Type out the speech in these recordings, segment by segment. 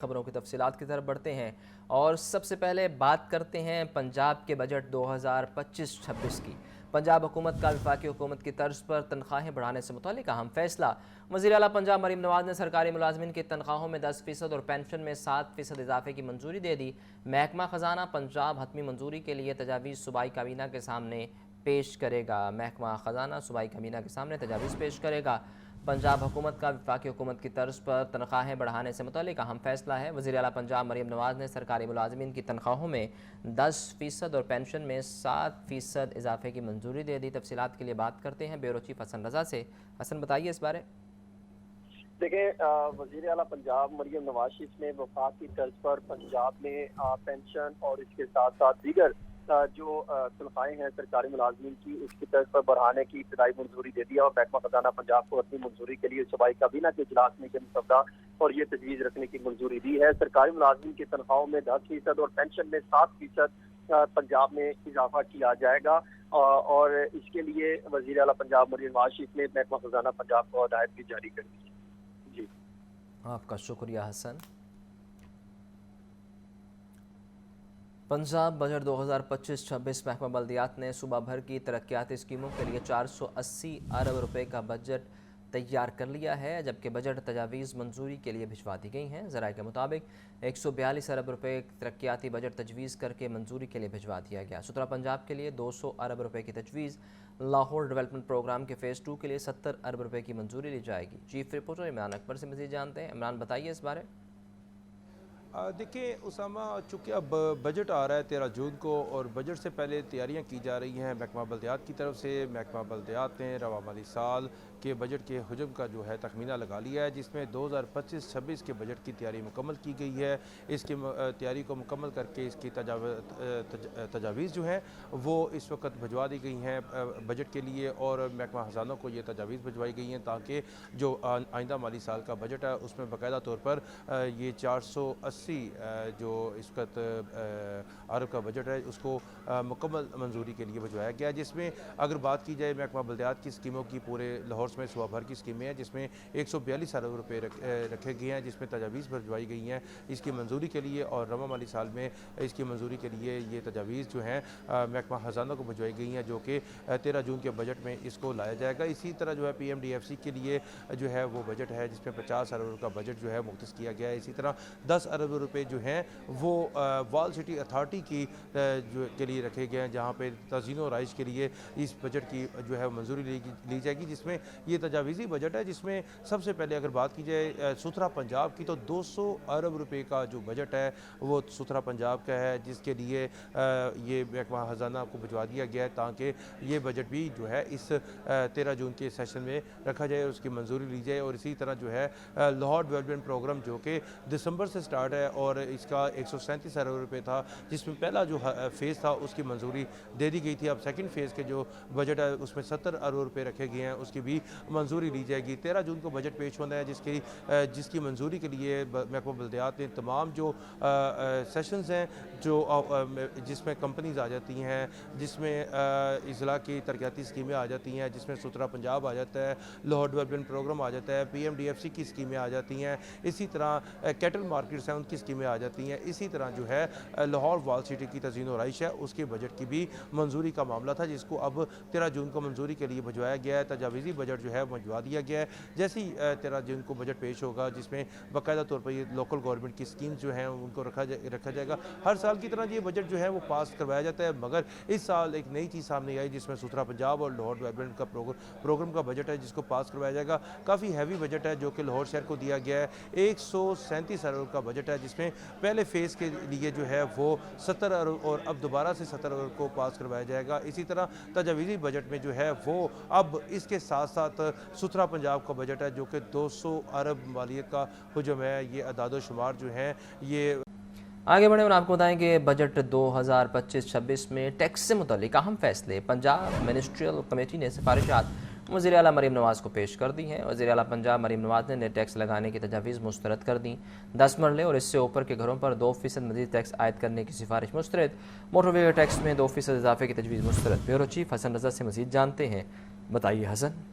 खबरों की तफसीलात की तरफ बढ़ते हैं और सबसे पहले बात करते हैं पंजाब के बजट 2025-26 की। पंजाब हुकूमत का वफाकी हुकूमत की तर्ज पर तनख्वाहें बढ़ाने से मुताल्लिक अहम फैसला। वज़ीर आला पंजाब मरीम नवाज ने सरकारी मुलाजमीन की तनख्वाहों में 10% और पेंशन में 7% इजाफे की मंजूरी दे दी। महकमा खजाना पंजाब हतमी मंजूरी के लिए तजावीज़ सूबाई काबीना के सामने पेश करेगा। महकमा खजाना सूबाई काबीना के सामने तजावीज़ पेश करेगा। पंजाब हुकूमत का वफाकी हुकूमत की तर्ज पर तनख्वाहें बढ़ाने से मुताल्लिक अहम फैसला है। वज़ीर आला पंजाब मरीम नवाज ने सरकारी मुलाजमीन की तनख्वाहों में 10% और पेंशन में 7% इजाफे की मंजूरी दे दी। तफसीलात के लिए बात करते हैं ब्यूरो चीफ हसन रजा से। हसन, बताइए इस बारे। देखें, वज़ीर आला पंजाब मरियम नवाज शरीफ ने वफाक की तर्ज पर पंजाब में पेंशन और इसके साथ साथ दीगर जो तनख्वाहें हैं सरकारी मुलाजमीन की, उसकी तर्ज पर बढ़ाने की इब्तदाई मंजूरी दे दी और महकमा खजाना पंजाब को अपनी मंजूरी के लिए सूबाई काबीना के इजलास में के मुसव्वदा और ये तजवीज़ रखने की मंजूरी दी है। सरकारी मुलाजमीन की तनख्वाहों में 10% और पेंशन में 7% पंजाब में इजाफा किया जाएगा और इसके लिए वज़ीर आला पंजाब मरियम नवाज शरीफ ने महकमा खजाना पंजाब को हदायत भी जारी कर दी है। जी, आपका शुक्रिया हसन। पंजाब बजट 2025-26 महकमा बल्दियात ने सूबा भर की तरक्याती स्कीमों के लिए 480 अरब रुपए का बजट तैयार कर लिया है, जबकि बजट तजावीज़ मंजूरी के लिए भिजवा दी गई हैं। ज़राए के मुताबिक 142 अरब रुपए तरक्याती बजट तजवीज़ करके मंजूरी के लिए भिजवा दिया गया। सुतरा पंजाब के लिए 200 अरब रुपए की तजवीज़, लाहौर डेवलपमेंट प्रोग्राम के फ़ेज़ 2 के लिए 70 अरब रुपए की मंजूरी ली जाएगी। चीफ रिपोर्टर इमरान अकबर से मज़ीद जानते हैं। इमरान, बताइए इस बारे। देखिए उसामा, चूँकि अब बजट आ रहा है 13 जून को और बजट से पहले तैयारियां की जा रही हैं महकमा बल्दियात की तरफ से। महकमा बल्दियात ने रवा माली साल के बजट के हजम का जो है तखमीना लगा लिया है, जिसमें 2025-26 के बजट की तैयारी मुकम्मल की गई है। इसकी तैयारी को मुकम्मल करके इसकी तजावीज़ जो हैं वो इस वक्त भिजवा दी गई हैं बजट के लिए और महकमा खजाना को ये तजावीज़ भिजवाई गई हैं ताकि जो आइंदा माली साल का बजट है उसमें बाकायदा तौर पर ये 480 जो इस वक्त अरब का बजट है उसको मुकम्मल मंजूरी के लिए भिजवाया गया, जिसमें अगर बात की जाए महकमा बल्दियात की स्कीमों की, पूरे लाहौर में सूबा भर की स्कीमें हैं जिसमें 142 अरब रुपये रखे गए हैं, जिसमें तजावीज़ भिजवाई गई हैं इसकी मंजूरी के लिए और रवा माली साल में इसकी मंजूरी के लिए ये तजावीज़ जो हैं महकमा खजाना को भिजवाई गई हैं, जो कि 13 जून के बजट में इसको लाया जाएगा। इसी तरह जो है PMDFC के लिए जो है वो बजट है जिसमें 50 अरब का बजट जो है मुख्तस किया गया है। इसी तरह 10 अरब रुपये जो हैं वो वॉल सिटी अथॉरिटी की जो के लिए रखे गए हैं, जहाँ पे तज़ीन और राइश के लिए इस बजट की जो है मंजूरी ली जाएगी, जिसमें ये तजावीज़ी बजट है। जिसमें सबसे पहले अगर बात की जाए सुथरा पंजाब की, तो 200 अरब रुपए का जो बजट है वो सुथरा पंजाब का है, जिसके लिए ये महकमा खजाना को भिजवा दिया गया है ताकि ये बजट भी जो है इस 13 जून के सेशन में रखा जाए और उसकी मंजूरी ली जाए। और इसी तरह जो है लाहौर डेवलपमेंट प्रोग्राम जो कि दिसंबर से स्टार्ट है और इसका 137 अरब रुपये था, जिसमें पहला जो फेज़ था उसकी मंजूरी दे दी गई थी। अब सेकंड फेज़ के जो बजट है उसमें 70 अरब रुपये रखे गए हैं, उसकी भी मंजूरी ली जाएगी। 13 जून को बजट पेश होना है जिसकी मंजूरी के लिए महकमा बल्दियात ने तमाम जो सेशंस हैं जो जिसमें कंपनीज आ जाती हैं, जिसमें इजला की तरक्याती स्कीमें आ जाती हैं, जिसमें सुथरा पंजाब आ जाता है, लाहौर डेवलपमेंट प्रोग्राम आ जाता है, PMDFC की स्कीमें आ जाती हैं, इसी तरह कैटल मार्केट्स हैं उनकी स्कीमें आ जाती हैं। इसी तरह जो है लाहौर वॉल सिटी की तज़ीन और राइश है उसके बजट की भी मंजूरी का मामला था, जिसको अब 13 जून को मंजूरी के लिए भिजवाया गया है। तजावीज़ी बजट जो है भिजवा दिया गया है। जैसे ही 13 जून को बजट पेश होगा जिसमें बाकायदा तौर पर ये लोकल गवर्नमेंट की स्कीम्स जो हैं उनको रखा जाएगा। हर साल की तरह ये बजट जो है वो पास करवाया जाता है, मगर इस साल एक नई चीज़ सामने आई जिसमें सुथरा पंजाब और लाहौर डेवलपमेंट का प्रोग्राम का बजट है जिसको पास करवाया जाएगा। काफ़ी हैवी बजट है जो कि लाहौर शहर को दिया गया है। 137 अरब का बजट है, जिसमें पहले फेज़ के लिए जो है वो 70 अरब और अब दोबारा से 70 अरब को पास करवाया जाएगा। इसी तरह तजावीज़ी बजट में जो है वो अब इसके साथ साथ सुथरा पंजाब का बजट है जो कि 200 अरब मालियत का हजम है। ये अदाद शुमार जो हैं ये आगे बढ़े और आपको बताएं कि बजट 2025-26 में टैक्स से मुतालिक अहम फैसले। पंजाब मिनिस्ट्रियल कमेटी ने सिफारिशात वज़ीर आला मरीम नवाज को पेश कर दी हैं। वज़ीर आला पंजाब मरीम नवाज ने नेट टैक्स लगाने की तजावीज़ मुस्तरद कर दी। 10 मरले और इससे ऊपर के घरों पर 2% मज़ीद टैक्स आयद करने की सिफारिश मुस्तरद। मोटरवे टैक्स में 2% इजाफे की तजवीज़ मुस्तरद। ब्यूरो चीफ हसन रजा से मज़ीद जानते हैं। बताइए हसन।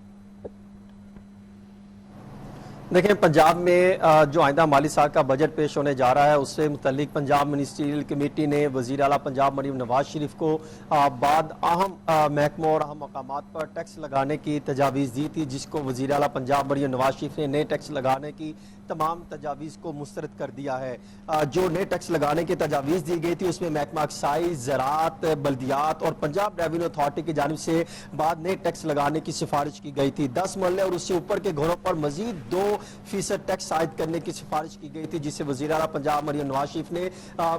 देखें, पंजाब में जो आइंदा माली साल का बजट पेश होने जा रहा है उससे मुतल्लिक पंजाब मिनिस्ट्रियल कमेटी ने वज़ीर आला पंजाब मरीम नवाज शरीफ को बाद अहम महकमों और अहम मकामात पर टैक्स लगाने की तजावीज़ दी थी, जिसको वज़ीर आला पंजाब मरीम नवाज शरीफ ने नए टैक्स लगाने की तमाम तजावीज़ को मुस्तरद कर दिया है। जो नए टैक्स लगाने की तजावीज़ दी गई थी उसमें महकमा एक्साइज, ज़राअत, बल्दियात और पंजाब रेवेन्यू अथॉरिटी की जानिब से बाद नए टैक्स लगाने की सिफारिश की गई थी। 10 मरले और उससे ऊपर के घरों पर मजीद 2% टैक्स आयद करने की सिफारिश की गई थी, जिसे वज़ीर आला पंजाब मरीम नवाज शरीफ ने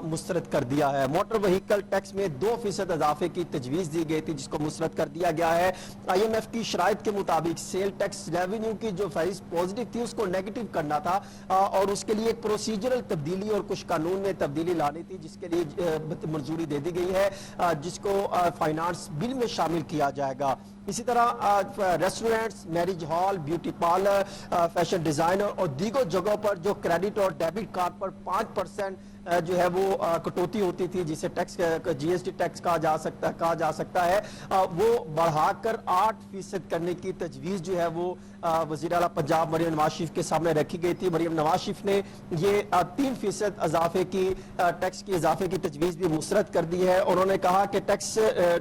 मुस्तरद कर दिया है। मोटर व्हीकल टैक्स में 2% इजाफे की तजवीज़ दी गई थी, जिसको मुस्तरद कर दिया गया है। IMF की शराइत के मुताबिक सेल टैक्स रेवेन्यू की जो फहरिस्त पॉजिटिव थी उसको नेगेटिव करना था और उसके लिए एक प्रोसीजरल तब्दीली और कुछ कानून में तब्दीली लानी थी, जिसके लिए मंजूरी दे दी गई है, जिसको फाइनेंस बिल में शामिल किया जाएगा। इसी तरह restaurants, marriage hall, beauty parlour, fashion designer और दीगर जगहों पर जो क्रेडिट और डेबिट कार्ड पर 5% जो है वो कटौती होती थी, जिसे टैक्स GST टैक्स कहा जा सकता है, वो बढ़ाकर 8% करने की तजवीज़ जो है वो वज़ीर आला पंजाब मरीम नवाज शरीफ के सामने रखी गई थी। मरीम नवाज शरीफ ने ये 3% इजाफे की टैक्स की इजाफे की तजवीज़ भी मुस्तरद कर दी है। उन्होंने कहा कि टैक्स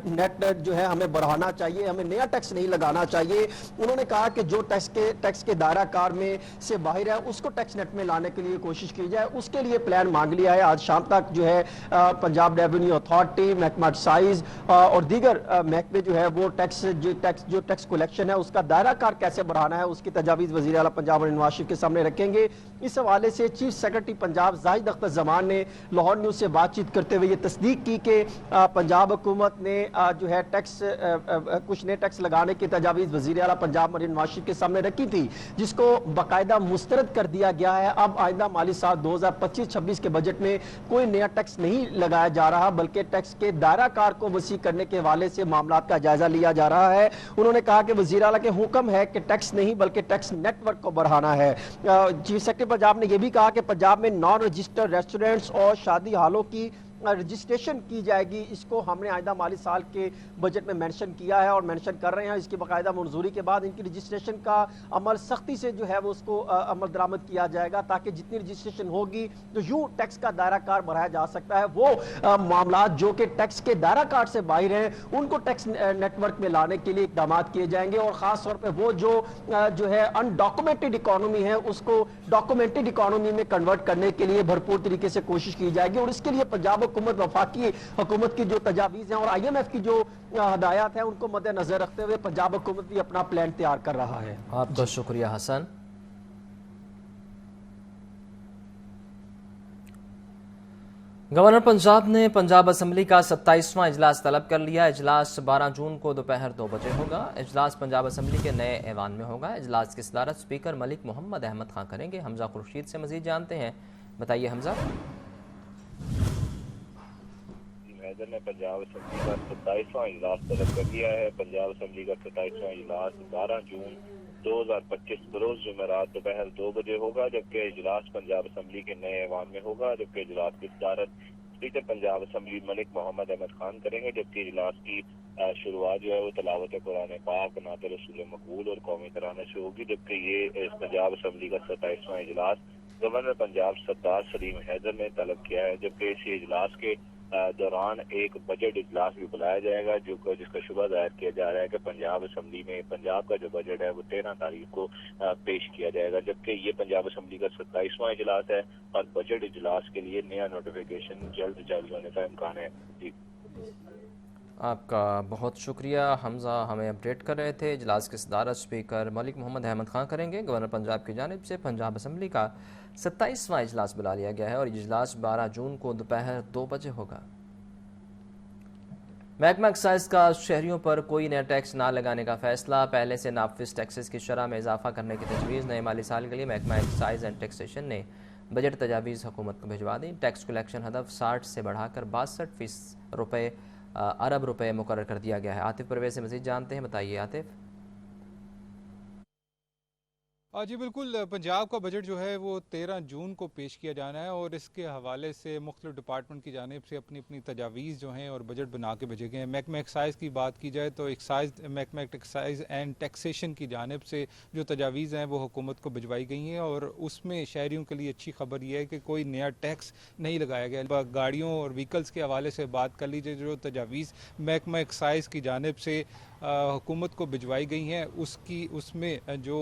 नेट जो है हमें बढ़ाना चाहिए, हमें नया टैक्स नहीं लगाना चाहिए। उन्होंने कहा कि जो टैक्स के दायरा कार में से बाहर है उसको टैक्स नेट में लाने के लिए कोशिश की जाए, उसके लिए प्लान मांग लिया है। आज शाम तक जो है पंजाब रेवेन्यू अथॉरिटी, महकमा एक्साइज और दीगर महकमे जो है वो टैक्स कलेक्शन है उसका दायरा कार कैसे बढ़ाना है उसकी तजावीज़ वज़ीर आला पंजाब मरीम नवाज शरीफ के सामने रखेंगे। इस हवाले से चीफ सेक्रेटरी पंजाब जाहिद अख्तर जमान ने लाहौर न्यूज़ से बातचीत करते हुए ये तस्दीक की कि पंजाब हुकूमत ने जो है कुछ नए टैक्स लगाने की तजावीज़ वज़ीर आला पंजाब मरीम नवाज शरीफ के सामने रखी थी, जिसको बाकायदा मुस्तरद कर दिया गया है। अब आइंदा माली साल 2025-26 के बजट में कोई नया टैक्स नहीं लगाया जा रहा, बल्कि टैक्स के दायरा कार को वसी करने के हवाले से मामला का जायजा लिया जा रहा है। उन्होंने कहा कि वज़ीर आला के हुक्म है कि टैक्स नहीं बल्कि टैक्स नेटवर्क को बढ़ाना है। चीफ सेक्रेटरी पंजाब ने यह भी कहा कि पंजाब में नॉन रजिस्टर्ड रेस्टोरेंट्स और शादी हालों की रजिस्ट्रेशन की जाएगी। इसको हमने आइंदा माली साल के बजट में मेंशन किया है और मेंशन कर रहे हैं। इसकी बाकायदा मंजूरी के बाद इनकी रजिस्ट्रेशन का अमल सख्ती से जो है वो उसको अमल दरामद किया जाएगा, ताकि जितनी रजिस्ट्रेशन होगी तो यूँ टैक्स का दायरा कार बढ़ाया जा सकता है। वो मामला जो कि टैक्स के दायरा कार से बाहर हैं उनको टैक्स नेटवर्क में लाने के लिए इकदाम किए जाएंगे और ख़ास तौर पर वो जो है अनडॉक्यूमेंटेड इकॉनमी है उसको डॉक्यूमेंटेड इकॉनमी में कन्वर्ट करने के लिए भरपूर तरीके से कोशिश की जाएगी। और इसके लिए पंजाब हुकूमत, वफाकी हुकूमत की जो तजावीज़ हैं और IMF की जो हदायत है उनको मद्देनजर रखते हुए पंजाब हुकूमत भी अपना प्लान तैयार कर रहा है। आपका शुक्रिया हसन। गवर्नर पंजाब ने पंजाब असम्बली का 27वां इजलास तलब कर लिया। इजलास 12 जून को दोपहर 2 बजे होगा। इजलास पंजाब असम्बली के नए ऐवान में होगा। इजलास की सदारत स्पीकर मलिक मोहम्मद अहमद खान करेंगे। हमजा खुर्शीद से मजीद जानते हैं, बताइए हमजा। हैदर ने पंजाब असम्बली का 27वां इजलास तलब कर लिया है। पंजाब असम्बली का 27वां इजलास 12 जून 2025 बरोज जुमेरात दोपहर 2 बजे होगा, जबकि इजलास पंजाब असम्बली के नए ऐवान में होगा। जबकि इजलास की सदारत स्पीकर पंजाब असम्बली मलिक मोहम्मद अहमद खान करेंगे। जबकि इजलास की शुरुआत जो है वो तलावत कुरान पाक, नात रसूल मकबूल और कौमी तराने से होगी। जबकि ये पंजाब असम्बली का 27वां इजलास गवर्नर पंजाब सरदार सलीम हैदर ने तलब किया है। जबकि इस इजलास के दौरान एक बजट इजलास भी बुलाया जाएगा, जिसका शुबा जाहिर किया जा रहा है कि पंजाब असम्बली में पंजाब का जो बजट है वो 13 तारीख को पेश किया जाएगा। जबकि ये पंजाब असम्बली का 27वां इजलास है और बजट इजलास के लिए नया नोटिफिकेशन जल्द जारी होने का इम्कान है। जी, आपका बहुत शुक्रिया हमजा, हमें अपडेट कर रहे थे। इजलास की सदारत स्पीकर मलिक मोहम्मद अहमद खान करेंगे। गवर्नर पंजाब की जानिब से पंजाब असम्बली का 27वां इजलास बुला लिया गया है और इजलास 12 जून को दोपहर 2 बजे होगा। महकमा एक्साइज का शहरियों पर कोई नया टैक्स ना लगाने का फैसला। पहले से नाफिज टैक्सेस की शरह में इजाफा करने की तजवीज़। नए माली साल के लिए महकमा एक्साइज एंड टैक्सेशन ने बजट तजावीज़ हुकूमत को भिजवा दी। टैक्स कलेक्शन हदफ 60 से बढ़ाकर 62 अरब रुपए मुकर्रर कर दिया गया है। आतिफ परवेज से मज़ीद जानते हैं, बताइए आतिफ। जी बिल्कुल, पंजाब का बजट जो है वो 13 जून को पेश किया जाना है और इसके हवाले से मुख्तलिफ डिपार्टमेंट की जानिब से अपनी अपनी तजावीज़ जो हैं और बजट बना के भेजे गए हैं। महकमा एक्साइज़ की बात की जाए तो महकमा एक्साइज़ एंड टैक्सेशन की जानिब से जो तजावीज़ हैं वो हुकूमत को भिजवाई गई हैं और उसमें शहरियों के लिए अच्छी खबर यह है कि कोई नया टैक्स नहीं लगाया गया। गाड़ियों और व्हीकल्स के हवाले से बात कर लीजिए, जो तजावीज़ महकमा एक्साइज़ की जानिब से हुकूमत को भिजवाई गई हैं उसमें जो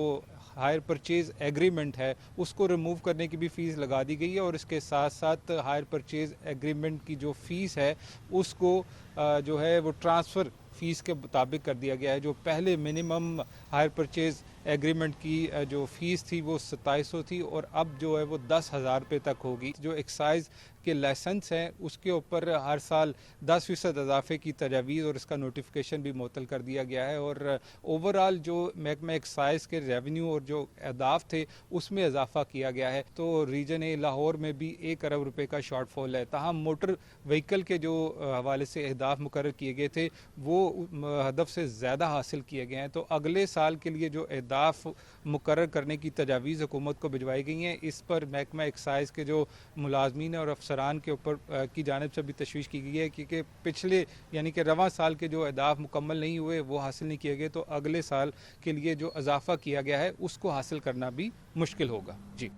हायर परचेज़ एग्रीमेंट है उसको रिमूव करने की भी फ़ीस लगा दी गई है और इसके साथ साथ हायर परचेज़ एग्रीमेंट की जो फ़ीस है उसको जो है वो ट्रांसफ़र फ़ीस के मुताबिक कर दिया गया है। जो पहले मिनिमम हायर परचेज़ एग्रीमेंट की जो फ़ीस थी वो 2700 थी और अब जो है वो 10,000 रुपये तक होगी। जो एक्साइज़ के लाइसेंस हैं उसके ऊपर हर साल 10% इजाफे की तजावीज़ और इसका नोटिफिकेशन भी मुअत्तल कर दिया गया है और ओवरऑल जो महकमा एक्साइज़ के रेवेन्यू और जो अहदाफ थे उसमें इजाफा किया गया है। तो रीजन ए लाहौर में भी 1 अरब रुपये का शॉर्टफॉल है। ताहम मोटर व्हीकल के जो हवाले से अहदाफ मुकर्रर किए गए थे वो हदफ से ज़्यादा हासिल किए गए हैं। तो अगले साल के लिए जो अहदाफ मुकर्रर करने की तजावीज़ हुकूमत को भिजवाई गई हैं, इस पर महकमा एक्साइज़ के जो मुलाजमीन और अफसरान के ऊपर की जानिब से भी तशवीश की गई है क्योंकि पिछले यानी कि रवां साल के जो अहदाफ मुकम्मल नहीं हुए वो हासिल नहीं किए गए, तो अगले साल के लिए जो इजाफा किया गया है उसको हासिल करना भी मुश्किल होगा। जी,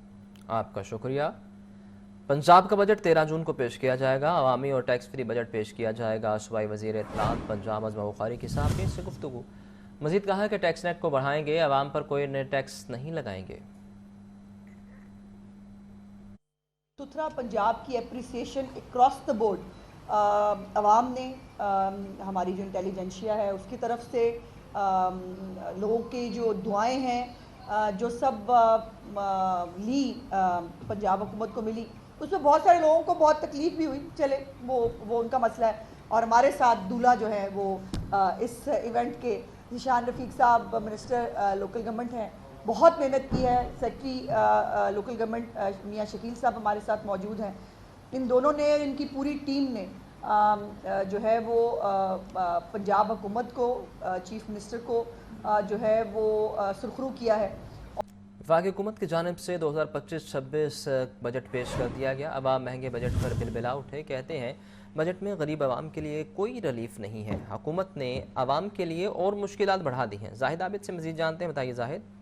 आपका शुक्रिया। पंजाब का बजट 13 जून को पेश किया जाएगा। अवामी और टैक्स फ्री बजट पेश किया जाएगा। सूबाई वज़ीर इत्तलात पंजाब अज़मा बुखारी की साहब से गुफ्तगू। मज़ीद कहा कि टैक्स नेट को बढ़ाएंगे, अवाम पर कोई नए टैक्स नहीं लगाएंगे। सुथरा पंजाब की एप्रिसिएशन अक्रॉस द बोर्ड अवाम ने हमारी जो इंटेलिजेंशिया है उसकी तरफ से लोगों की जो दुआएं हैं जो सब ली पंजाब हुकूमत को मिली, उसमें बहुत सारे लोगों को बहुत तकलीफ भी हुई। चले वो उनका मसला है। और हमारे साथ दूल्हा जो है वो इस इवेंट के निशान रफ़ीक साहब मिनिस्टर लोकल गवर्नमेंट हैं, बहुत मेहनत की है। सेक्रेटरी लोकल गवर्नमेंट मियाँ शकील साहब हमारे साथ मौजूद हैं। इन दोनों ने, इनकी पूरी टीम ने जो है वो पंजाब हुकूमत को, चीफ मिनिस्टर को जो है वो सुरखरू किया है। वफाकी हुकूमत की जानिब से 2025-26 बजट पेश कर दिया गया। अवाम महंगे बजट पर बिलबिला उठे, कहते हैं बजट में गरीब आवाम के लिए कोई रिलीफ नहीं है। हुकूमत ने आवाम के लिए और मुश्किलात बढ़ा दी हैं। जाहिद आबिद से मज़ीद जानते हैं, बताइए जाहिद।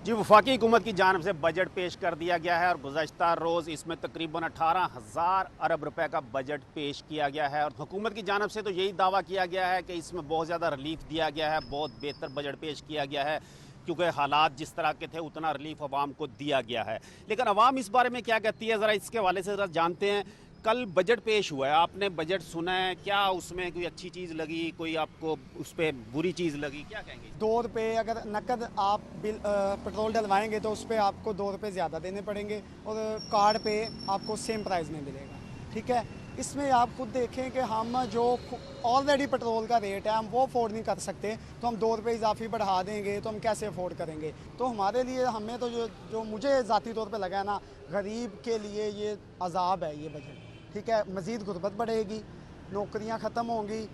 जी, वफाकी हुकूमत की जानिब से बजट पेश कर दिया गया है और गुज़श्ता रोज़ इसमें तकरीबन 18,000 अरब रुपए का बजट पेश किया गया है। और हुकूमत की जानिब से तो यही दावा किया गया है कि इसमें बहुत ज़्यादा रिलीफ दिया गया है, बहुत बेहतर बजट पेश किया गया है क्योंकि हालात जिस तरह के थे उतना रिलीफ आवाम को दिया गया है। लेकिन आवाम इस बारे में क्या कहती है, ज़रा इसके हवाले से ज़रा जानते हैं। कल बजट पेश हुआ है, आपने बजट सुना है, क्या उसमें कोई अच्छी चीज़ लगी, कोई आपको उस पर बुरी चीज़ लगी, क्या कहेंगे? 2 रुपये अगर नकद आप बिल पेट्रोल डलवाएंगे तो उस पर आपको 2 रुपये ज़्यादा देने पड़ेंगे और कार्ड पे आपको सेम प्राइस में मिलेगा। ठीक है, इसमें आप खुद देखें कि हम जो ऑलरेडी पेट्रोल का रेट है हम वो अफोर्ड नहीं कर सकते, तो हम 2 रुपये इजाफी बढ़ा देंगे तो हम कैसे अफोर्ड करेंगे। तो हमारे लिए, हमें तो जो मुझे ज़ाती तौर पे लगा है ना, गरीब के लिए ये अजाब है ये बजट। ठीक है, मज़ीद गुर्बत बढ़ेगी, नौकरियां ख़त्म होंगी।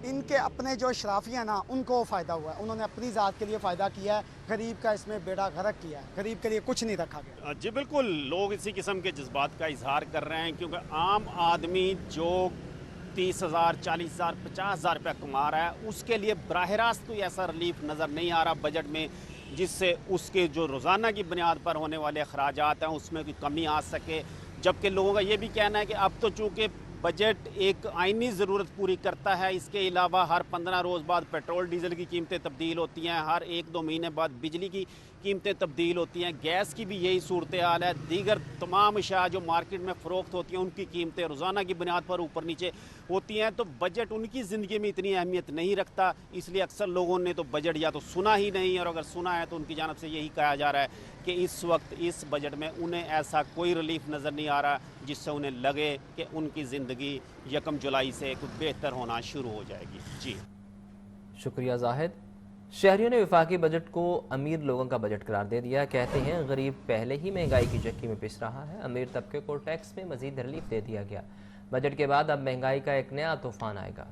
इनके अपने जो शराफियाँ ना उनको फ़ायदा हुआ है, उन्होंने अपनी ज़ात के लिए फ़ायदा किया है, गरीब का इसमें बेड़ा गर्क किया है, गरीब के लिए कुछ नहीं रखा गया। जी बिल्कुल, लोग इसी किस्म के जज्बात का इजहार कर रहे हैं क्योंकि आम आदमी जो 30,000, 40,000, 50,000 रुपये कमा रहा है उसके लिए बराह रास्त कोई ऐसा रिलीफ नज़र नहीं आ रहा बजट में जिससे उसके जो रोज़ाना की बुनियाद पर होने वाले अखराजात हैं उसमें कोई कमी आ सके। जबकि लोगों का ये भी कहना है कि अब तो चूँकि बजट एक आइनी ज़रूरत पूरी करता है, इसके अलावा हर 15 रोज़ बाद पेट्रोल डीजल की कीमतें तब्दील होती हैं, हर 1-2 महीने बाद बिजली की कीमतें तब्दील होती हैं, गैस की भी यही सूरत हाल है, दीगर तमाम अशिया जो मार्केट में फ़रोख्त होती हैं उनकी कीमतें रोज़ाना की बुनियाद पर ऊपर नीचे होती हैं। तो बजट उनकी ज़िंदगी में इतनी अहमियत नहीं रखता, इसलिए अक्सर लोगों ने तो बजट या तो सुना ही नहीं, और अगर सुना है तो उनकी जानिब से यही कहा जा रहा है कि इस वक्त इस बजट में उन्हें ऐसा कोई रिलीफ नज़र नहीं आ रहा जिससे उन्हें लगे कि उनकी ज़िंदगी 1 जुलाई से कुछ बेहतर होना शुरू हो जाएगी। जी शुक्रिया जाहिद। शहरियों ने वफाकी बजट को अमीर लोगों का बजट करार दे दिया। कहते हैं गरीब पहले ही महंगाई की चक्की में पिस रहा है, अमीर तबके को टैक्स में मजीद रिलीफ दे दिया गया। बजट के बाद अब महंगाई का एक नया तूफान आएगा।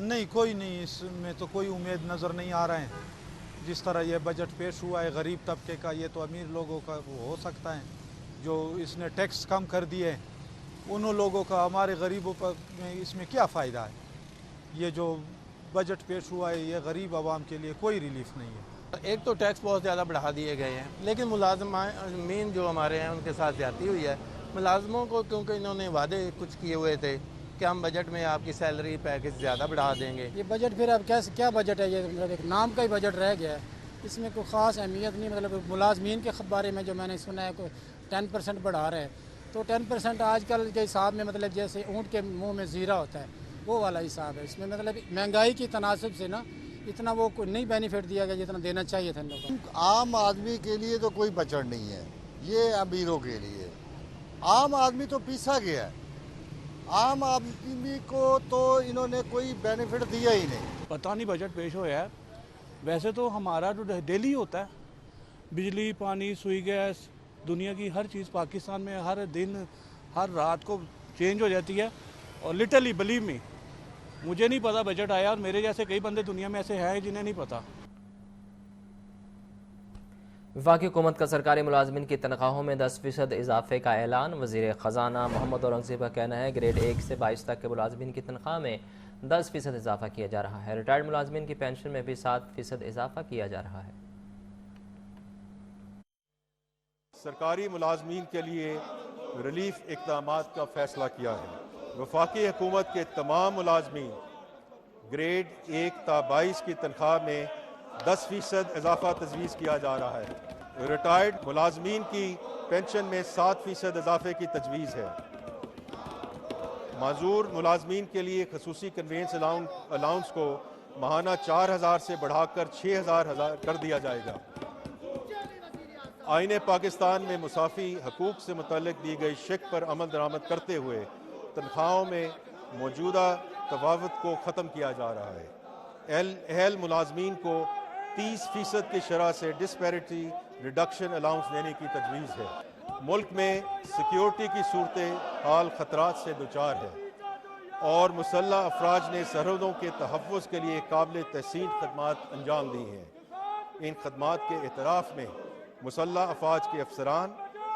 नहीं, कोई नहीं, इसमें तो कोई उम्मीद नज़र नहीं आ रहा है। जिस तरह ये बजट पेश हुआ है गरीब तबके का, ये तो अमीर लोगों का वो हो सकता है। जो इसने टैक्स कम कर दिए उन लोगों का, हमारे गरीबों पर इसमें क्या फ़ायदा है। ये जो बजट पेश हुआ है ये गरीब आवाम के लिए कोई रिलीफ नहीं है। एक तो टैक्स बहुत ज़्यादा बढ़ा दिए गए हैं, लेकिन मुलाजमीन जो हमारे हैं उनके साथ ज़्यादती हुई है। मुलाजमों को क्योंकि इन्होंने वादे कुछ किए हुए थे कि हम बजट में आपकी सैलरी पैकेज ज़्यादा बढ़ा देंगे। ये बजट फिर अब कैसे क्या बजट है, ये मतलब एक नाम का ही बजट रह गया है, इसमें कोई ख़ास अहमियत नहीं। मतलब मुलाजमीन के बारे में जो मैंने सुना है कोई 10% बढ़ा रहे हैं, तो 10% आजकल के हिसाब में मतलब जैसे ऊँट के मुँह में ज़ीरा होता है वो वाला हिसाब है। इसमें मतलब महंगाई की तनासब से ना इतना वो नहीं बेनिफिट दिया गया जितना देना चाहिए था इन लोगों को। आम आदमी के लिए तो कोई बजट नहीं है, ये अमीरों के लिए। आम आदमी तो पीसा गया है, आम आदमी को तो इन्होंने कोई बेनिफिट दिया ही नहीं। पता नहीं बजट पेश होया है, वैसे तो हमारा तो डेली होता है, बिजली पानी सुई गैस दुनिया की हर चीज़ पाकिस्तान में हर दिन हर रात को चेंज हो जाती है। और लिटरली बिलीव मी, मुझे नहीं पता बजट आया, और मेरे जैसे कई बंदे दुनिया में ऐसे हैं जिन्हें नहीं पता। वफाकी हुकूमत का सरकारी मुलाजमिन की तनख्वाहों में 10% इजाफे का ऐलान। वज़ीर ख़जाना मोहम्मद औरंगज़ेब का कहना है ग्रेड 1 से 22 तक के मुलाजमिन की तनख्वाह में 10% इजाफा किया जा रहा है। रिटायर्ड मुलाजमिन की पेंशन में भी 7% इजाफा किया जा रहा है। सरकारी मुलाजमीन के लिए रिलीफ इक़दामात का फैसला किया है। वफाकी हुकूमत के तमाम मुलाजमीन ग्रेड 1 ता 22 की तनख्वाह में 10% इजाफा तजवीज़ किया जा रहा है। रिटायर्ड मुलाजमीन की पेंशन में 7% इजाफे की तजवीज़ है। माजूर मुलाजमीन के लिए खसूसी कन्वेंस अलाउंस को माहाना 4,000 से बढ़ाकर 6,000 कर दिया जाएगा। आईने पाकिस्तान में मुसाफी हकूक से मुतल्लिक दी गई शिक पर अमल दरामद करते हुए तनख्वाहों में मौजूदा तफावत को ख़त्म किया जा रहा है। एहल मुलाजमीन को 30% की शरह से डिस्पैरिटी रिडक्शन अलाउंस देने की तजवीज़ है। मुल्क में सिक्योरिटी की सूरत हाल ख़तरात से दुचार है और मुसल्लह अफराज ने सरहदों के तहफ़्फ़ुज़ के लिए काबिल तहसीन खदमात अंजाम दी हैं। इन खदमात के एतराफ़ में मुसल्लह अफवाज के अफसरान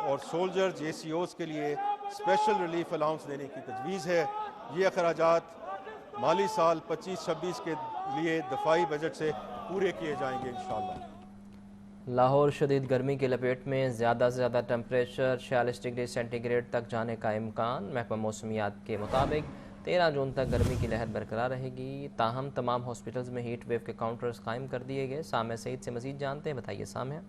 और सोल्जर JCOs के लिए स्पेशल रिलीफ अलाउंस देने की तजवीज़ है। ये अखराजात माली साल 25-26 के लिए दफाई बजट से पूरे किए जाएंगे इंशाअल्लाह। लाहौर शदीद गर्मी की लपेट में ज़्यादा से ज़्यादा टेम्परेचर 46 डिग्री सेंटीग्रेड तक जाने का इम्कान। महकमा मौसमियात के मुताबिक 13 जून तक गर्मी की लहर बरकरार रहेगी। ताहम तमाम हॉस्पिटल्स में हीट वेव के काउंटर्स कायम कर दिए गए। सामिया सईद से मज़ीद जानते हैं, बताइए सामिया।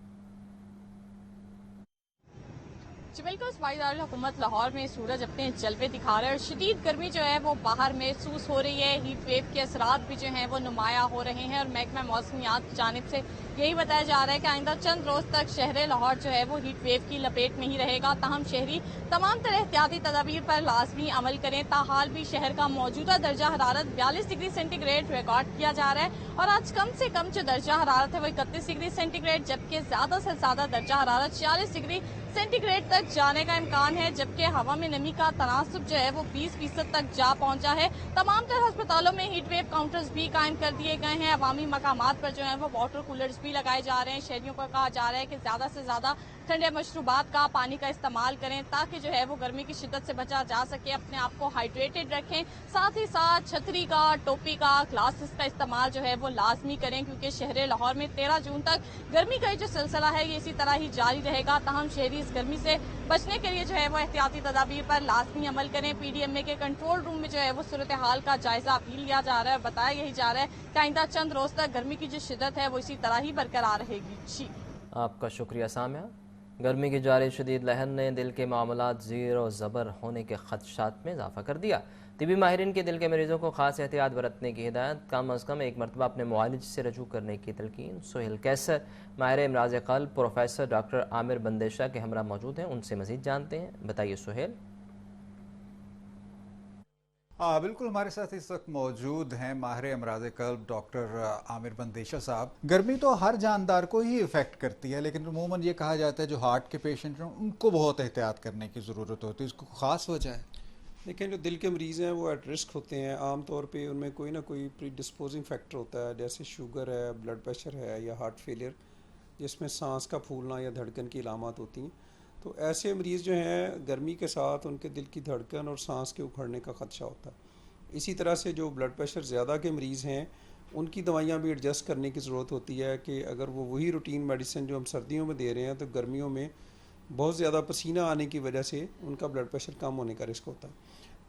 सूबाई हुकूमत लाहौर में सूरज अपने जलवे दिखा रहा है और शदीद गर्मी जो है वो बाहर महसूस हो रही है। हीट वेव के असरात भी जो हैं वो नुमाया हो रहे हैं और महकमा मौसमियात की जानिब से यही बताया जा रहा है कि आइंदा चंद रोज तक शहर लाहौर जो है वो हीट वेव की लपेट में ही रहेगा। ताहम शहरी तमाम तरह एहतियाती तदाबीर पर लाजमी अमल करें। ताहाल भी शहर का मौजूदा दर्जा हरारत 42 डिग्री सेंटीग्रेड रिकॉर्ड किया जा रहा है और आज कम से कम जो दर्जा हरारत है वो 31 डिग्री सेंटीग्रेड, जबकि ज्यादा से ज्यादा दर्जा हरारत 46 डिग्री सेंटीग्रेड तक जाने का इम्कान है। जबकि हवा में नमी का तनासुब जो है वो 20% तक जा पहुंचा है। तमाम तरह अस्पतालों में हीट वेव काउंटर्स भी कायम कर दिए गए हैं। अवामी मकामात पर जो है वो वाटर कूलर्स भी लगाए जा रहे हैं। शहरियों को कहा जा रहा है कि ज्यादा से ज्यादा ठंडे मशरूबात का पानी का इस्तेमाल करें ताकि जो है वो गर्मी की शिद्दत से बचा जा सके। अपने आप को हाइड्रेटेड रखें, साथ ही साथ छतरी का, टोपी का, ग्लासेस का इस्तेमाल जो है वो लाजमी करें क्योंकि शहर लाहौर में 13 जून तक गर्मी का जो सिलसिला है ये इसी तरह ही जारी रहेगा। ताहम शहरी इस गर्मी से बचने के लिए जो है वो एहतियाती तदाबीर पर लाजमी अमल करें। PDMA के कंट्रोल रूम में जो है वो सूरत हाल का जायजा भी लिया जा रहा है। बताया यही जा रहा है कि आइंदा चंद रोज तक गर्मी की जो शिद्दत है वो इसी तरह ही बरकरार रहेगी। जी आपका शुक्रिया सामिया। गर्मी की जारी शदीद लहर ने दिल के मामलात ज़ीरो ज़बर होने के खदशात में इजाफा कर दिया। तिबी माहिरीन के दिल के मरीजों को खास एहतियात बरतने की हिदायत। कम अज़ कम एक मरतबा अपने मुआलिज से रजू करने की तलकीन। सोहेल कैसर माहिर इमराज क़ल्ब प्रोफेसर डॉक्टर आमिर बंदेशा के हमरा मौजूद हैं, उनसे मज़ीद जानते हैं। बताइए सोहेल। हाँ बिल्कुल, हमारे साथ इस वक्त मौजूद हैं माहिर अमराज क़ल्ब डॉक्टर आमिर बंदेशा साहब। गर्मी तो हर जानदार को ही इफ़ेक्ट करती है, लेकिन अमूमन ये कहा जाता है जो हार्ट के पेशेंट हैं उनको बहुत एहतियात करने की ज़रूरत होती है। इसको ख़ास वजह है? लेकिन जो दिल के मरीज़ हैं वो एट रिस्क होते हैं, आम तौर पे उनमें कोई ना कोई प्री डिस्पोजिंग फैक्टर होता है, जैसे शुगर है, ब्लड प्रेशर है या हार्ट फेलियर, जिसमें सांस का फूलना या धड़कन की अलामत होती हैं। तो ऐसे मरीज़ जो हैं गर्मी के साथ उनके दिल की धड़कन और सांस के उखड़ने का ख़दशा होता है। इसी तरह से जो ब्लड प्रेशर ज़्यादा के मरीज़ हैं उनकी दवाइयाँ भी एडजस्ट करने की ज़रूरत होती है कि अगर वो वही रूटीन मेडिसिन जो हम सर्दियों में दे रहे हैं तो गर्मियों में बहुत ज़्यादा पसीना आने की वजह से उनका ब्लड प्रेशर कम होने का रिस्क होता है।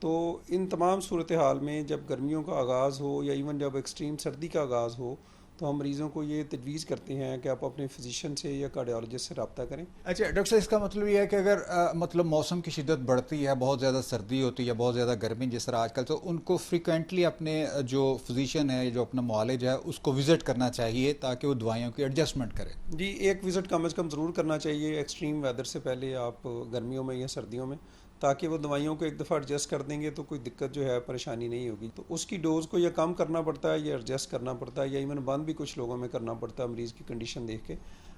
तो इन तमाम सूरत हाल में जब गर्मियों का आगाज़ हो या इवन जब एक्सट्रीम सर्दी का आगाज़ हो तो हम मरीज़ों को ये तजवीज़ करते हैं कि आप अपने फिजिशियन से या कार्डियोलॉजिस्ट से रब्ता करें। अच्छा डॉक्टर साहब, इसका मतलब ये है कि अगर मतलब मौसम की शिद्दत बढ़ती है, बहुत ज़्यादा सर्दी होती है, बहुत ज़्यादा गर्मी जिस तरह आजकल, तो उनको फ्रिक्वेंटली अपने जो फिजिशियन है, जो अपना मुआलिज है, उसको विज़िट करना चाहिए ताकि वो दवाइयों की एडजस्टमेंट करे। जी, एक विज़िट कम से कम ज़रूर करना चाहिए एक्सट्रीम वेदर से पहले, आप गर्मियों में या सर्दियों में, ताकि वो दवाइयों को एक दफ़ा एडजस्ट कर देंगे तो कोई दिक्कत जो है परेशानी नहीं होगी। तो उसकी डोज़ को या कम करना पड़ता है या एडजस्ट करना पड़ता है या इवन बंद भी कुछ लोगों में करना पड़ता है मरीज़ की कंडीशन देख के।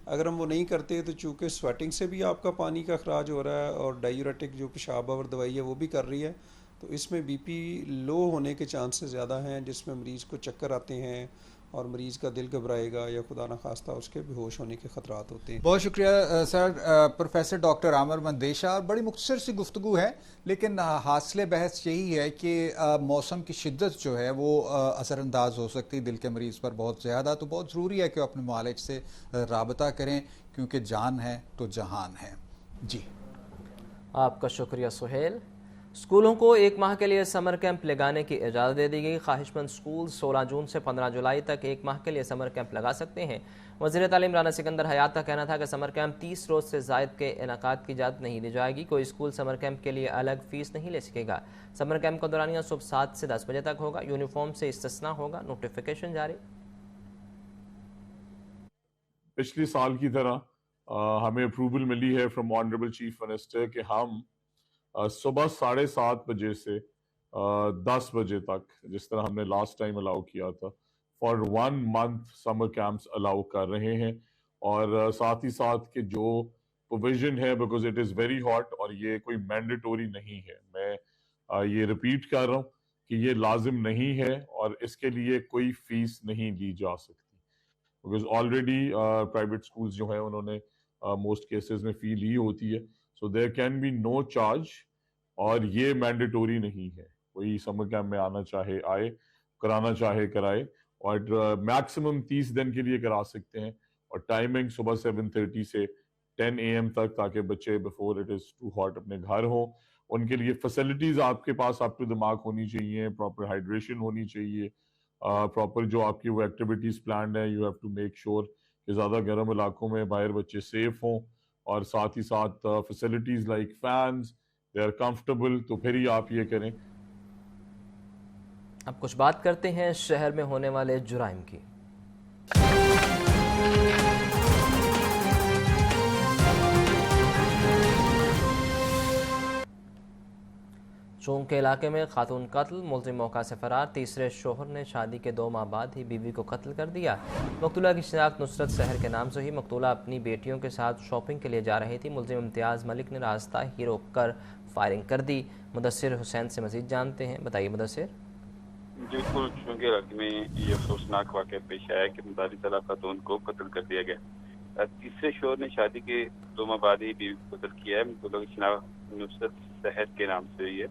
अगर हम वो नहीं करते तो चूँकि स्वेटिंग से भी आपका पानी का अखराज हो रहा है और डायूरेटिक जो पेशाब आवर दवाई है वो भी कर रही है, तो इसमें बीपी लो होने के चांसेस ज़्यादा हैं, जिसमें मरीज़ को चक्कर आते हैं और मरीज़ का दिल घबराएगा या खुदा न खास्ता उसके बेहोश होने के ख़तरात होते हैं। बहुत शुक्रिया sir. Professor doctor Aamir Mandesha. बड़ी मुख्तसर सी गुफ्तगू है, लेकिन हासिल बहस यही है कि मौसम की शिद्दत जो है वो असरअंदाज हो सकती है दिल के मरीज़ पर बहुत ज़्यादा। तो बहुत ज़रूरी है कि अपने मुआलिज से राबता करें, क्योंकि जान है तो जहान है। जी, आपका शुक्रिया सुहेल। स्कूलों को एक माह के लिए समर कैंप लगाने की इजाज़त दे दी गई। ख्वाहिशमंद स्कूल 16 जून से 15 जुलाई तक एक माह के लिए समर कैंप लगा सकते हैं। वज़ीर तालीम राना सिकंदर हयात का कहना था कि समर कैंप 30 रोज़ से ज़ायद के इनेकाद की इजाज़त नहीं दी जाएगी। कोई स्कूल समर कैंप के लिए अलग फ़ीस नहीं ले सकेगा। समर कैंप का दौरानिया सुबह 7 से 10 बजे तक होगा। यूनिफॉर्म से इस्तिस्ना होगा। नोटिफिकेशन जारी। पिछले साल की तरह हमें अप्रूवल मिली है फ्रॉम ऑनरेबल चीफ मिनिस्टर कि हम सुबह 7:30 बजे से 10 बजे तक, जिस तरह हमने लास्ट टाइम अलाउ किया था, for 1 month summer camps allow कर रहे हैं। और साथ ही साथ के जो प्रोविजन है, because it is very hot और ये कोई मैंडेटोरी नहीं है, मैं ये रिपीट कर रहा हूँ कि ये लाजिम नहीं है और इसके लिए कोई फीस नहीं ली जा सकती, बिकॉज ऑलरेडी प्राइवेट स्कूल्स जो हैं उन्होंने मोस्ट केसेस में फ़ी ली होती है। So there can be no charge और ये मैंडेटोरी नहीं है। कोई समर कैंप में आना चाहे आए, कराना चाहे कराए, और मैक्सिमम 30 दिन के लिए करा सकते हैं। और टाइमिंग सुबह 7:30 से 10 AM तक, ताकि बच्चे before it is too hot अपने घर हों। उनके लिए फैसिलिटीज़ आपके पास अप टू दिमाग होनी चाहिए, प्रॉपर हाइड्रेशन होनी चाहिए, प्रॉपर जो आपकी वो एक्टिविटीज़ प्लान है, you have to make sure कि ज़्यादा गर्म इलाकों में बाहर बच्चे सेफ हों, और साथ ही साथ facilities like fans they are comfortable, तो फिर ही आप ये करें। अब कुछ बात करते हैं शहर में होने वाले जुराइम की। चौंक के इलाके में खातून कत्ल, मुलजिम मौका से फरार। तीसरे शोहर ने शादी के 2 माह बाद ही बीवी को कत्ल कर दिया। मकतूला की शिनाख्त नुसरत शहर के नाम से हुई। मकतूला अपनी बेटियों के साथ शॉपिंग के लिए जा रही थी। मुलजिम इम्तियाज़ मलिक ने रास्ता ही रोक कर फायरिंग कर दी। मुदस्सिर हुसैन से मजीद जानते हैं। बताइए मुदस्सिर। बिल्कुल, चूँकि इलाके में ये अफसोसनाक वाक़या पेश आया कि मुतालिक साला खातून को कत्ल कर दिया गया। तीसरे शोहर ने शादी के 2 माह बाद ही बीवी को कत्ल किया है। मकतूला की शिनाख्त नुसरत शहर के नाम से हुई है।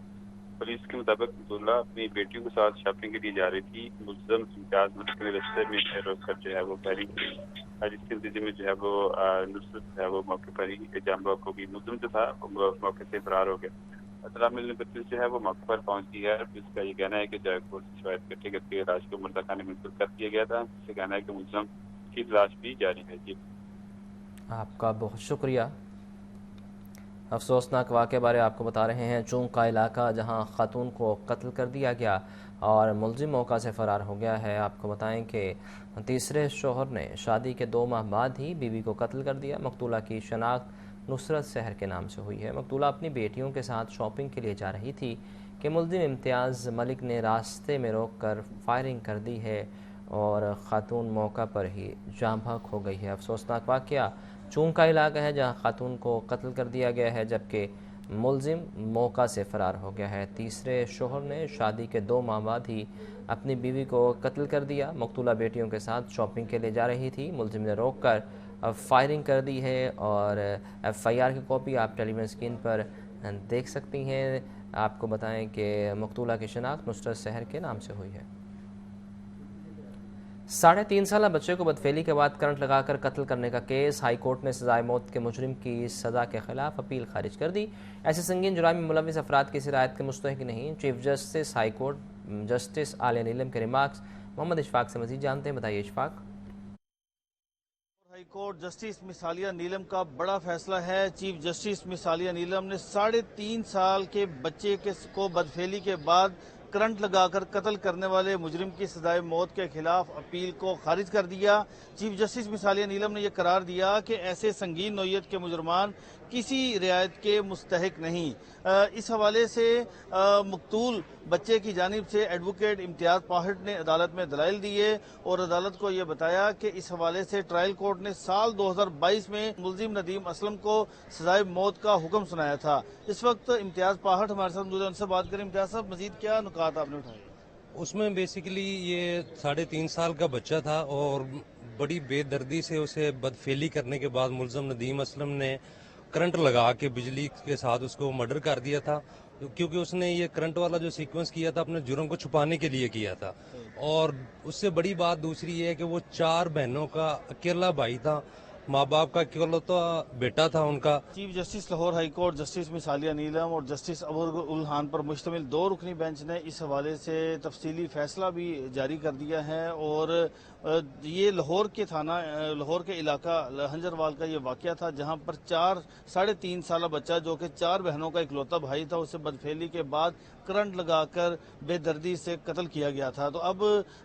पुलिस के मुताबिक मकतूला अपनी बेटियों के साथ शॉपिंग के लिए जा रही थी। मुलजिम इम्तियाज़ मलिक ने रास्ते में रोककर जो है वो फायरिंग की, जिसके नतीजे में जो है वो नुसरत जो है वो मौके पर ही जान बहक हो गई। मुलजिम जो था वो मौके से फरार हो गया। इत्तला मिलने पर पुलिस जो है वो मौके पर पहुंची है। पुलिस का ये कहना है कि जयपुर से शिकायत करते करते लाश को मुर्दा खाने में मुंतकिल कर दिया गया था। इससे कहना है कि मुलजिम की तलाश भी जारी है। जी, आपका बहुत शुक्रिया। अफसोसनाक वाक़े बारे आपको बता रहे हैं। चौंक का इलाका जहां खातून को कत्ल कर दिया गया और मुलजिम मौका से फ़रार हो गया है। आपको बताएं कि तीसरे शोहर ने शादी के 2 माह बाद ही बीवी को कत्ल कर दिया। मकतूला की शनाख्त नुसरत शहर के नाम से हुई है। मकतूला अपनी बेटियों के साथ शॉपिंग के लिए जा रही थी कि मुलजिम इम्तियाज़ मलिक ने रास्ते में रोक कर फायरिंग कर दी है और ख़ातून मौका पर ही जाम बहक हो गई है। अफसोसनाक वाक़या चौंक का इलाका है जहां खातून को कत्ल कर दिया गया है, जबकि मुलजिम मौका से फरार हो गया है। तीसरे शोहर ने शादी के 2 माह बाद ही अपनी बीवी को कत्ल कर दिया। मकतूला बेटियों के साथ शॉपिंग के लिए जा रही थी। मुलजिम ने रोककर फायरिंग कर दी है और FIR की कॉपी आप टेलीविजन स्क्रीन पर देख सकती हैं। आपको बताएं कि मकतूला की शनाख्त नुसरत सहर के नाम से हुई है। 3.5 साल बच्चे को बदफेली के बाद करंट लगाकर कत्ल करने का केस। हाई कोर्ट ने सजाए मौत के मुजरिम की सज़ा के खिलाफ अपील खारिज कर दी। ऐसे संगीन जुर्म में मुलविस अफराद की सिरायत के मुस्तहिक नहीं। Chief justice high court justice Aliya Neelam के रिमार्क्स। मोहम्मद इशफाक से मजीद जानते हैं, बताइए Ishfaq. High court justice Miss Aliya Neelam का बड़ा फैसला है। Chief justice Miss Aliya Neelam ने 3.5 साल के बच्चे को बदफेली के बाद करंट लगाकर कत्ल करने वाले मुजरिम की सजाए मौत के खिलाफ अपील को खारिज कर दिया। Chief justice Miss Aliya Neelam ने यह करार दिया कि ऐसे संगीन नौयत के मुजरमान किसी रियायत के मुस्तहिक नहीं। इस हवाले से मकतूल बच्चे की जानिब से एडवोकेट इम्तियाज पाहट ने अदालत में दलाइल दिए और अदालत को यह बताया कि इस हवाले से ट्रायल कोर्ट ने साल 2022 में मुलजिम नदीम असलम को सजाए मौत का हुक्म सुनाया था। इस वक्त इम्तियाज पाहट हमारे साथ मौजूद, उनसे बात करें। इम्तियाज साहब, मजीद क्या नुकात आपने उठाए? उसमें बेसिकली ये 3.5 साल का बच्चा था और बड़ी बेदर्दी से उसे बदफेली करने के बाद मुलजिम नदीम असलम ने करंट लगा के बिजली के साथ उसको मर्डर कर दिया था, क्योंकि उसने ये करंट वाला जो सीक्वेंस किया था अपने जुर्म को छुपाने के लिए किया था। और उससे बड़ी बात दूसरी ये है कि वो 4 बहनों का अकेला भाई था, माँ बाप का इकलौता बेटा था उनका। Chief justice Lahore high court justice Miss Aliya Neelam और जस्टिस अबूर उल खान पर मुश्तमिल 2 रुकनी बेंच ने इस हवाले से तफसीली फैसला भी जारी कर दिया है। और ये लाहौर के थाना लाहौर के इलाका हंजरवाल का ये वाकया था, जहां पर 3.5 साल बच्चा जो कि 4 बहनों का इकलौता भाई था, उसे बदफेली के बाद करंट लगाकर बेदर्दी से कत्ल किया गया था। तो अब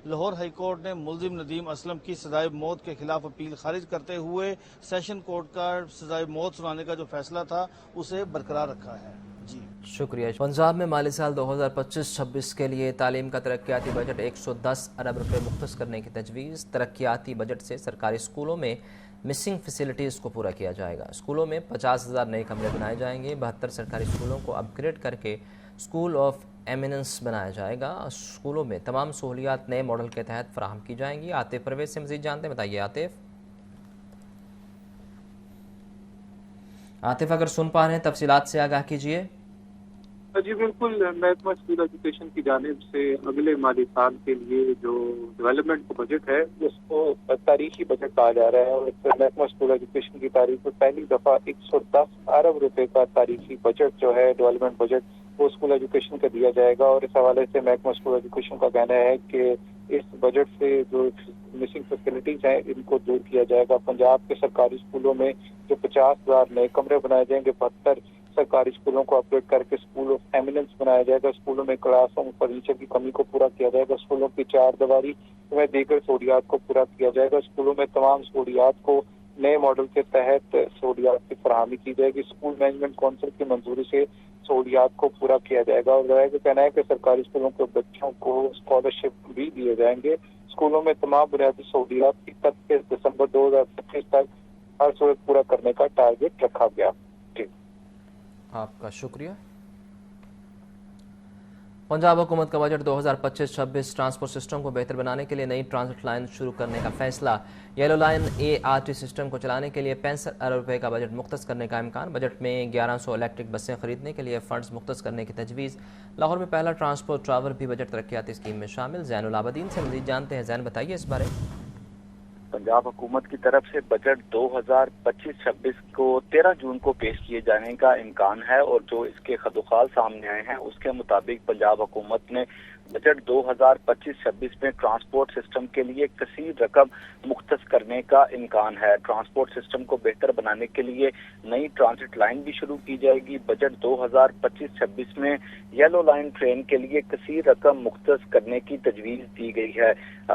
लाहौर हाई कोर्ट ने मुलजिम नदीम असलम की सजाए मौत के खिलाफ अपील खारिज करते हुए सेशन कोर्ट का सजाए मौत सुनाने का जो फैसला था उसे बरकरार रखा है। जी शुक्रिया। पंजाब में माली साल 2025-26 के लिए तालीम का तरक्याती बजट 110 अरब रुपये मुख्तस करने की तजवीज़। तरक्याती बजट से सरकारी स्कूलों में मिसिंग फैसिलिटीज़ को पूरा किया जाएगा। स्कूलों में 50,000 नए कमरे बनाए जाएंगे। 72 सरकारी स्कूलों को अपग्रेड करके स्कूल ऑफ एमिनेंस बनाया जाएगा। स्कूलों में तमाम सहूलियात नए मॉडल के तहत फराहम की जाएंगी। आतिफ परवेज से मजीद जानते हैं, बताइए आतिफ। आतिफ, अगर सुन पा रहे हैं तफसीलात से आगाह कीजिए। जी बिल्कुल, महकमा स्कूल एजुकेशन की जानिब से अगले माली साल के लिए जो डेवलपमेंट का बजट है उसको तारीखी बजट कहा जा रहा है। और महकमा स्कूल एजुकेशन की तारीख में पहली दफा 110 अरब रुपए का तारीखी बजट जो है डेवलपमेंट बजट वो स्कूल एजुकेशन का दिया जाएगा। और इस हवाले से महकमा स्कूल एजुकेशन का कहना है कि इस बजट से जो मिसिंग फैसिलिटीज हैं इनको दूर किया जाएगा। पंजाब के सरकारी स्कूलों में जो 50,000 नए कमरे बनाए जाएंगे, 72 सरकारी स्कूलों को अपग्रेड करके स्कूल ऑफ एमिनेंस बनाया जाएगा। स्कूलों में क्लासरूम फर्नीचर की कमी को पूरा किया जाएगा। स्कूलों की 4 दीवारी में दीगर सहूलियात को पूरा किया जाएगा। स्कूलों में तमाम सहूलियात को नए मॉडल के तहत सहूलियात की फराहमी की जाएगी। स्कूल मैनेजमेंट काउंसिल की मंजूरी से सहूलियात को पूरा किया जाएगा। और राय का कहना है कि सरकारी स्कूलों के बच्चों को स्कॉलरशिप भी दिए जाएंगे। स्कूलों में तमाम बुनियादी सहूलियात 31 दिसंबर 2025 तक हर सूरत पूरा करने का टारगेट रखा गया। आपका शुक्रिया। पंजाब हुकूमत का बजट 2025-26 ट्रांसपोर्ट सिस्टम को बेहतर बनाने के लिए नई ट्रांजिट लाइन शुरू करने का फैसला। येलो लाइन ART सिस्टम को चलाने के लिए 65 अरब रुपए का बजट मुख्तस करने का इम्कान। बजट में 1100 इलेक्ट्रिक बसें खरीदने के लिए फंड्स मुख्तस करने की तजवीज़। लाहौर में पहला ट्रांसपोर्ट टावर भी बजट तरक्याती स्कीम में शामिल। जैनुल आबदीन से मज़ीद जानते हैं। जैन, बताइए इस बारे। पंजाब हुकूमत की तरफ से बजट 2025-26 को 13 जून को पेश किए जाने का इम्कान है। और जो इसके खदुखाल सामने आए हैं उसके मुताबिक पंजाब हुकूमत ने बजट 2025-26 में ट्रांसपोर्ट सिस्टम के लिए कसीर रकम मुख्तस करने का इम्कान है। ट्रांसपोर्ट सिस्टम को बेहतर बनाने के लिए नई ट्रांजिट लाइन भी शुरू की जाएगी। बजट 2025-26 में येलो लाइन ट्रेन के लिए कसीर रकम मुख्तस करने की तजवीज़ दी गई है।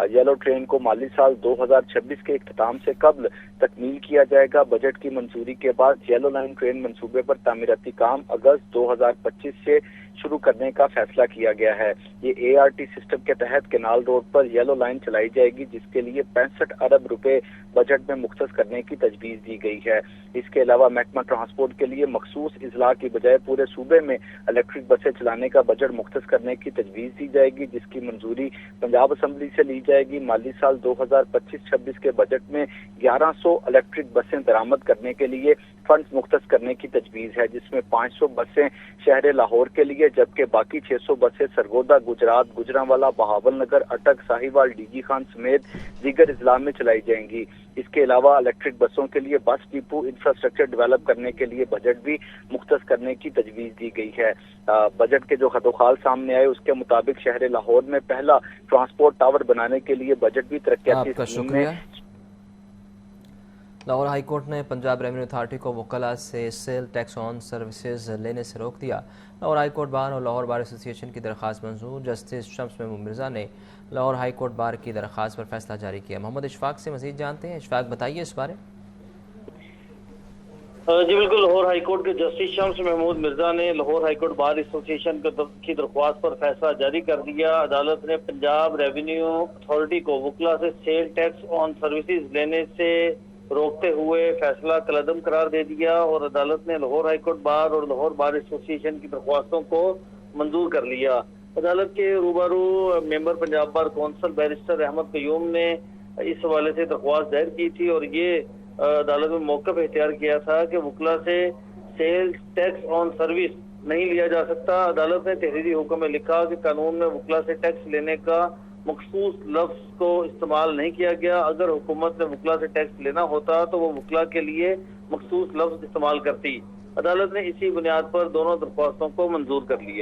येलो ट्रेन को माली साल 2026 के इख्तिताम से कबल तकमील किया जाएगा। बजट की मंजूरी के बाद येलो लाइन ट्रेन मंसूबे पर तामीराती काम अगस्त 2025 से शुरू करने का फैसला किया गया है। ये ART सिस्टम के तहत केनाल रोड पर येलो लाइन चलाई जाएगी, जिसके लिए 65 अरब रुपए बजट में मुख्तस करने की तजवीज़ दी गई है। इसके अलावा महकमा ट्रांसपोर्ट के लिए मखसूस इजला की बजाय पूरे सूबे में इलेक्ट्रिक बसें चलाने का बजट मुख्तस करने की तजवीज़ दी जाएगी, जिसकी मंजूरी पंजाब असम्बली से ली जाएगी। माली साल 2025-26 के बजट में 1100 इलेक्ट्रिक बसें दरामद करने के लिए फंड मुख्तस करने की तजवीज़ है, जिसमें 500 बसें शहर लाहौर के लिए, जबकि बाकी 600 बसें सरगोदा, गुजरात, गुजरांवाला, बहावलनगर, अटक, साहिवाल, DG खान समेत दीगर अजला में चलाई जाएंगी। इसके अलावा इलेक्ट्रिक बसों के लिए बस डिपो इंफ्रास्ट्रक्चर डेवलप करने के लिए बजट भी मुख्तस करने की तजवीज़ दी गई है। बजट के जो खतोखाल सामने आए उसके मुताबिक शहर लाहौर में पहला ट्रांसपोर्ट टावर बनाने के लिए बजट भी तरक्याती स्कीम में। लाहौर हाई कोर्ट ने पंजाब रेवेन्यू अथॉरिटी को वकला से सेल टैक्स ऑन सर्विसेज लेने से रोक दिया। लाहौर हाई कोर्ट बार और लाहौर बार एसोसिएशन की दरख्वास्त मंजूर। जस्टिस शम्स महमूद मिर्ज़ा ने लाहौर हाई कोर्ट बार की दरख्वास्त पर फैसला जारी किया। मोहम्मद इशफाक से मज़ीद जानते हैं। इशफाक, बताइए इस बारे। जी बिल्कुल, लाहौर हाई कोर्ट के जस्टिस शम्स महमूद मिर्जा ने Lahore high court bar association की दरख्वास्त पर फैसला जारी कर दिया। अदालत ने पंजाब रेवेन्यू अथॉरिटी को वकला से सेल टैक्स ऑन सर्विसेज लेने से रोकते हुए फैसला कलअदम करार दे दिया और अदालत ने लाहौर हाई कोर्ट बार और लाहौर बार एसोसिएशन की दरख्वास्तों को मंजूर कर लिया। अदालत के रूबरू member Punjab bar council barrister Ahmed Qayyum ने इस हवाले से दरख्वास्त दायर की थी और ये अदालत में मौक़िफ़ इख्तियार किया था कि वकला से सेल टैक्स ऑन सर्विस नहीं लिया जा सकता। अदालत ने तहरीरी हुक्म में लिखा कि कानून में वकला से टैक्स लेने का मखसूस लफ्ज़ को इस्तेमाल नहीं किया गया। अगर हुकूमत ने वकला से टैक्स लेना होता तो वो वकला के लिए मखसूस लफ्ज़ इस्तेमाल करती। अदालत ने इसी बुनियाद पर दोनों दरख्वास्तों को मंजूर कर लिया।